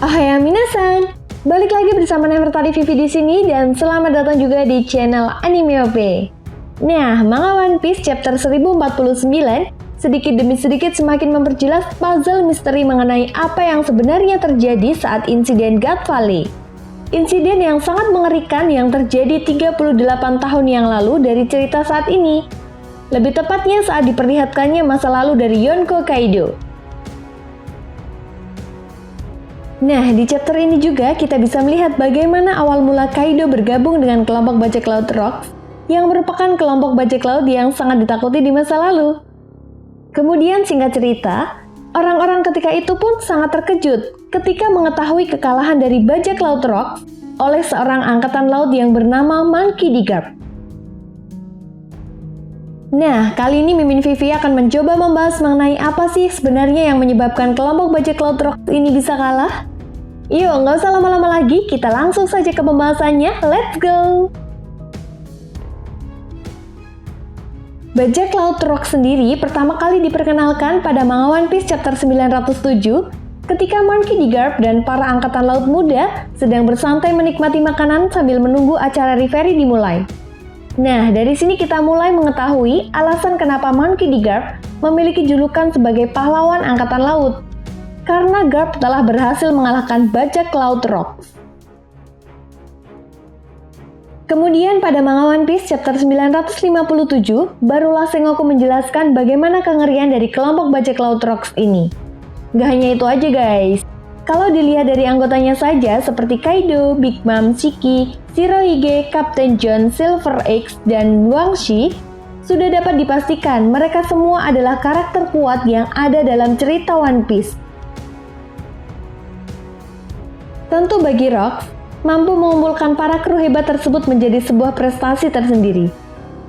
Ohayou minasan, balik lagi bersama Nefertari Vivi di sini dan selamat datang juga di channel Animeope. Nah, manga One Piece chapter 1049 sedikit demi sedikit semakin memperjelas puzzle misteri mengenai apa yang sebenarnya terjadi saat insiden God Valley. Insiden yang sangat mengerikan yang terjadi 38 tahun yang lalu dari cerita saat ini. Lebih tepatnya saat diperlihatkannya masa lalu dari Yonko Kaido. Nah, di chapter ini juga kita bisa melihat bagaimana awal mula Kaido bergabung dengan kelompok bajak laut Rocks yang merupakan kelompok bajak laut yang sangat ditakuti di masa lalu. Kemudian singkat cerita, orang-orang ketika itu pun sangat terkejut ketika mengetahui kekalahan dari bajak laut Rocks oleh seorang angkatan laut yang bernama Monkey D. Garp. Nah, kali ini Mimin Vivi akan mencoba membahas mengenai apa sih sebenarnya yang menyebabkan kelompok bajak laut Rocks ini bisa kalah. Yuk, nggak usah lama-lama lagi, kita langsung saja ke pembahasannya, let's go! Bajak laut Rocks sendiri pertama kali diperkenalkan pada manga One Piece chapter 907 ketika Monkey D. Garp dan para angkatan laut muda sedang bersantai menikmati makanan sambil menunggu acara reverie dimulai. Nah, dari sini kita mulai mengetahui alasan kenapa Monkey D. Garp memiliki julukan sebagai pahlawan angkatan laut. Karena Garp telah berhasil mengalahkan bajak laut Rocks. Kemudian pada manga One Piece chapter 957, barulah Sengoku menjelaskan bagaimana kengerian dari kelompok bajak laut Rocks ini. Gak hanya itu aja guys. Kalau dilihat dari anggotanya saja seperti Kaido, Big Mom, Shiki, Shirohige, Captain John, Silver Axe, dan Wangshi, sudah dapat dipastikan mereka semua adalah karakter kuat yang ada dalam cerita One Piece. Tentu bagi Rocks, mampu mengumpulkan para kru hebat tersebut menjadi sebuah prestasi tersendiri.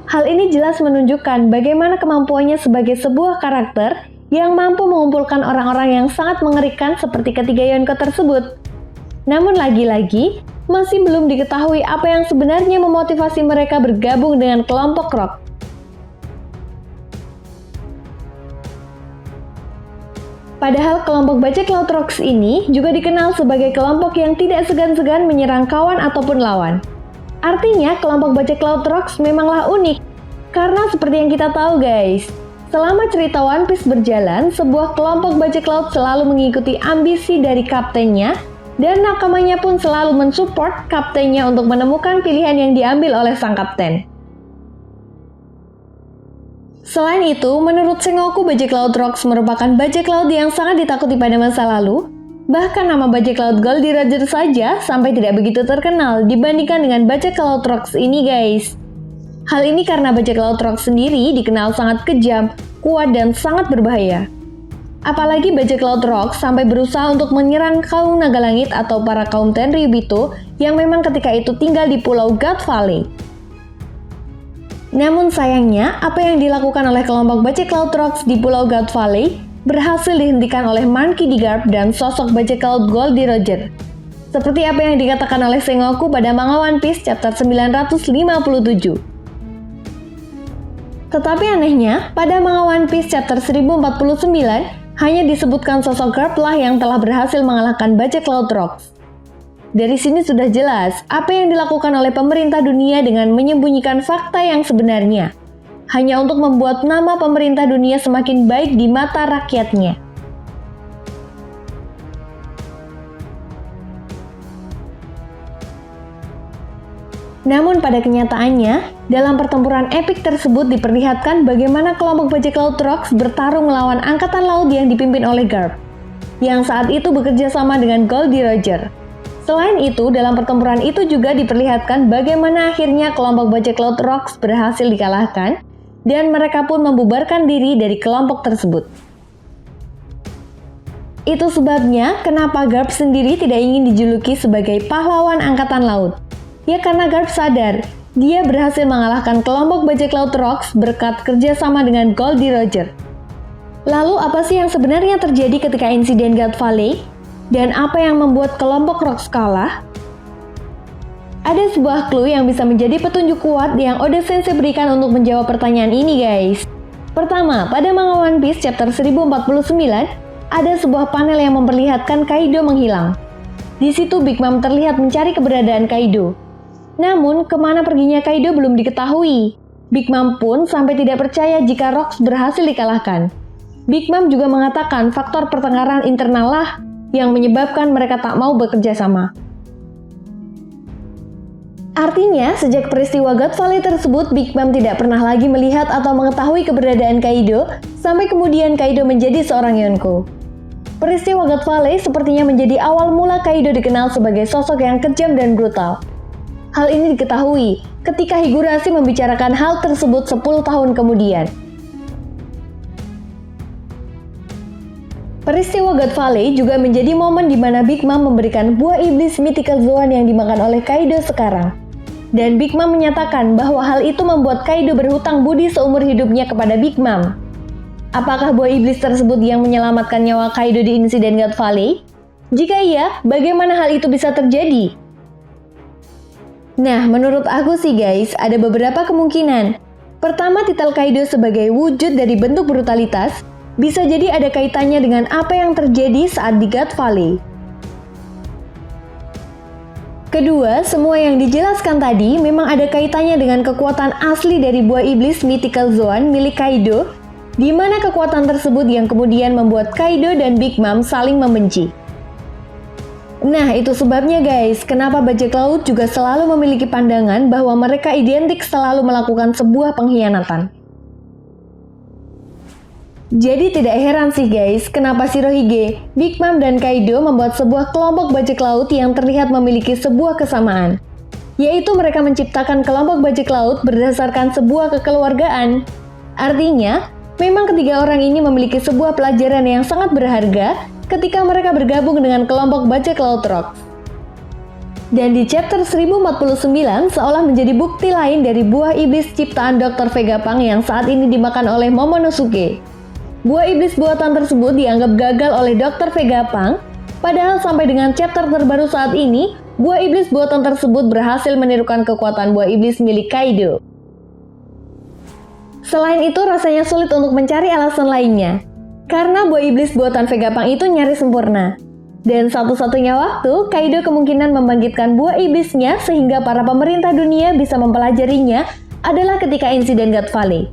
Hal ini jelas menunjukkan bagaimana kemampuannya sebagai sebuah karakter yang mampu mengumpulkan orang-orang yang sangat mengerikan seperti ketiga Yonko tersebut. Namun lagi-lagi, masih belum diketahui apa yang sebenarnya memotivasi mereka bergabung dengan kelompok Rocks. Padahal kelompok bajak laut Rocks ini juga dikenal sebagai kelompok yang tidak segan-segan menyerang kawan ataupun lawan. Artinya kelompok bajak laut Rocks memanglah unik. Karena seperti yang kita tahu guys, selama cerita One Piece berjalan, sebuah kelompok bajak laut selalu mengikuti ambisi dari kaptennya dan nakamanya pun selalu mensupport kaptennya untuk menemukan pilihan yang diambil oleh sang kapten. Selain itu, menurut Sengoku, bajak laut Rocks merupakan bajak laut yang sangat ditakuti pada masa lalu. Bahkan nama bajak laut Goldie Roger saja sampai tidak begitu terkenal dibandingkan dengan bajak laut Rocks ini guys. Hal ini karena bajak laut Rocks sendiri dikenal sangat kejam, kuat dan sangat berbahaya. Apalagi bajak laut Rocks sampai berusaha untuk menyerang kaum naga langit atau para kaum Tenryubito yang memang ketika itu tinggal di pulau God Valley. Namun sayangnya, apa yang dilakukan oleh kelompok bajak laut Rocks di Pulau God Valley berhasil dihentikan oleh Monkey D. Garp dan sosok bajak laut Goldie Roger. Seperti apa yang dikatakan oleh Sengoku pada manga One Piece chapter 957. Tetapi anehnya, pada manga One Piece chapter 1049 hanya disebutkan sosok Garp lah yang telah berhasil mengalahkan bajak laut Rocks. Dari sini sudah jelas apa yang dilakukan oleh pemerintah dunia dengan menyembunyikan fakta yang sebenarnya, hanya untuk membuat nama pemerintah dunia semakin baik di mata rakyatnya. Namun pada kenyataannya, dalam pertempuran epik tersebut diperlihatkan bagaimana kelompok bajak laut Rocks bertarung melawan angkatan laut yang dipimpin oleh Garp, yang saat itu bekerja sama dengan Goldie Roger. Selain itu, dalam pertempuran itu juga diperlihatkan bagaimana akhirnya kelompok bajak laut Rocks berhasil dikalahkan dan mereka pun membubarkan diri dari kelompok tersebut. Itu sebabnya kenapa Garp sendiri tidak ingin dijuluki sebagai pahlawan angkatan laut. Ya karena Garp sadar, dia berhasil mengalahkan kelompok bajak laut Rocks berkat kerjasama dengan Goldie Roger. Lalu apa sih yang sebenarnya terjadi ketika insiden God Valley? Dan apa yang membuat kelompok Rocks kalah? Ada sebuah clue yang bisa menjadi petunjuk kuat yang Oda Sensei berikan untuk menjawab pertanyaan ini guys. Pertama, pada manga One Piece chapter 1049, ada sebuah panel yang memperlihatkan Kaido menghilang. Di situ Big Mom terlihat mencari keberadaan Kaido. Namun, kemana perginya Kaido belum diketahui. Big Mom pun sampai tidak percaya jika Rocks berhasil dikalahkan. Big Mom juga mengatakan faktor pertengkaran internal lah yang menyebabkan mereka tak mau bekerja sama. Artinya, sejak peristiwa God Valley tersebut, Big Mom tidak pernah lagi melihat atau mengetahui keberadaan Kaido, sampai kemudian Kaido menjadi seorang Yonko. Peristiwa God Valley sepertinya menjadi awal mula Kaido dikenal sebagai sosok yang kejam dan brutal. Hal ini diketahui ketika Higurashi membicarakan hal tersebut 10 tahun kemudian. Peristiwa God Valley juga menjadi momen di mana Big Mom memberikan buah iblis Mythical Zoan yang dimakan oleh Kaido sekarang. Dan Big Mom menyatakan bahwa hal itu membuat Kaido berhutang budi seumur hidupnya kepada Big Mom. Apakah buah iblis tersebut yang menyelamatkan nyawa Kaido di insiden God Valley? Jika iya, bagaimana hal itu bisa terjadi? Nah, menurut aku sih guys, ada beberapa kemungkinan. Pertama, titel Kaido sebagai wujud dari bentuk brutalitas bisa jadi ada kaitannya dengan apa yang terjadi saat di God Valley. Kedua, semua yang dijelaskan tadi memang ada kaitannya dengan kekuatan asli dari buah iblis Mythical Zoan milik Kaido, di mana kekuatan tersebut yang kemudian membuat Kaido dan Big Mom saling membenci. Nah, itu sebabnya guys, kenapa bajak laut juga selalu memiliki pandangan bahwa mereka identik selalu melakukan sebuah pengkhianatan. Jadi tidak heran sih guys, kenapa Shirohige, Big Mom, dan Kaido membuat sebuah kelompok bajak laut yang terlihat memiliki sebuah kesamaan, yaitu mereka menciptakan kelompok bajak laut berdasarkan sebuah kekeluargaan. Artinya, memang ketiga orang ini memiliki sebuah pelajaran yang sangat berharga ketika mereka bergabung dengan kelompok bajak laut Rocks. Dan di chapter 1049 seolah menjadi bukti lain dari buah iblis ciptaan Dr. Vegapunk yang saat ini dimakan oleh Momonosuke. Buah iblis buatan tersebut dianggap gagal oleh Dr. Vegapunk, padahal sampai dengan chapter terbaru saat ini, buah iblis buatan tersebut berhasil menirukan kekuatan buah iblis milik Kaido. Selain itu, rasanya sulit untuk mencari alasan lainnya, karena buah iblis buatan Vegapunk itu nyaris sempurna. Dan satu-satunya waktu, Kaido kemungkinan membangkitkan buah iblisnya sehingga para pemerintah dunia bisa mempelajarinya adalah ketika insiden God Valley,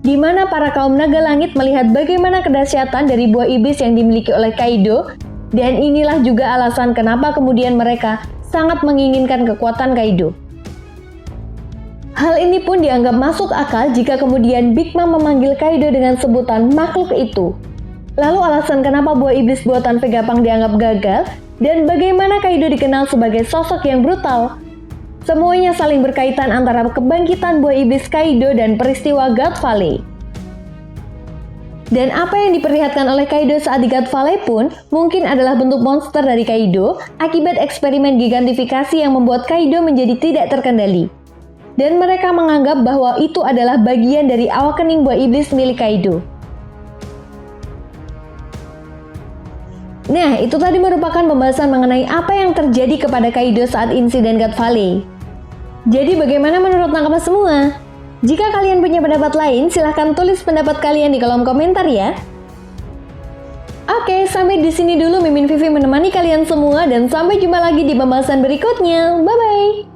di mana para kaum naga langit melihat bagaimana kedahsyatan dari buah iblis yang dimiliki oleh Kaido, dan inilah juga alasan kenapa kemudian mereka sangat menginginkan kekuatan Kaido. Hal ini pun dianggap masuk akal jika kemudian Big Mom memanggil Kaido dengan sebutan makhluk itu. Lalu alasan kenapa buah iblis buatan Vegapunk dianggap gagal, dan bagaimana Kaido dikenal sebagai sosok yang brutal. Semuanya saling berkaitan antara kebangkitan buah iblis Kaido dan peristiwa God Valley. Dan apa yang diperlihatkan oleh Kaido saat di God Valley pun mungkin adalah bentuk monster dari Kaido akibat eksperimen gigantifikasi yang membuat Kaido menjadi tidak terkendali. Dan mereka menganggap bahwa itu adalah bagian dari awakening buah iblis milik Kaido. Nah, itu tadi merupakan pembahasan mengenai apa yang terjadi kepada Kaido saat insiden God Valley. Jadi bagaimana menurut nakama semua? Jika kalian punya pendapat lain, silahkan tulis pendapat kalian di kolom komentar ya. Oke, sampai di sini dulu Mimin Vivi menemani kalian semua dan sampai jumpa lagi di pembahasan berikutnya. Bye-bye!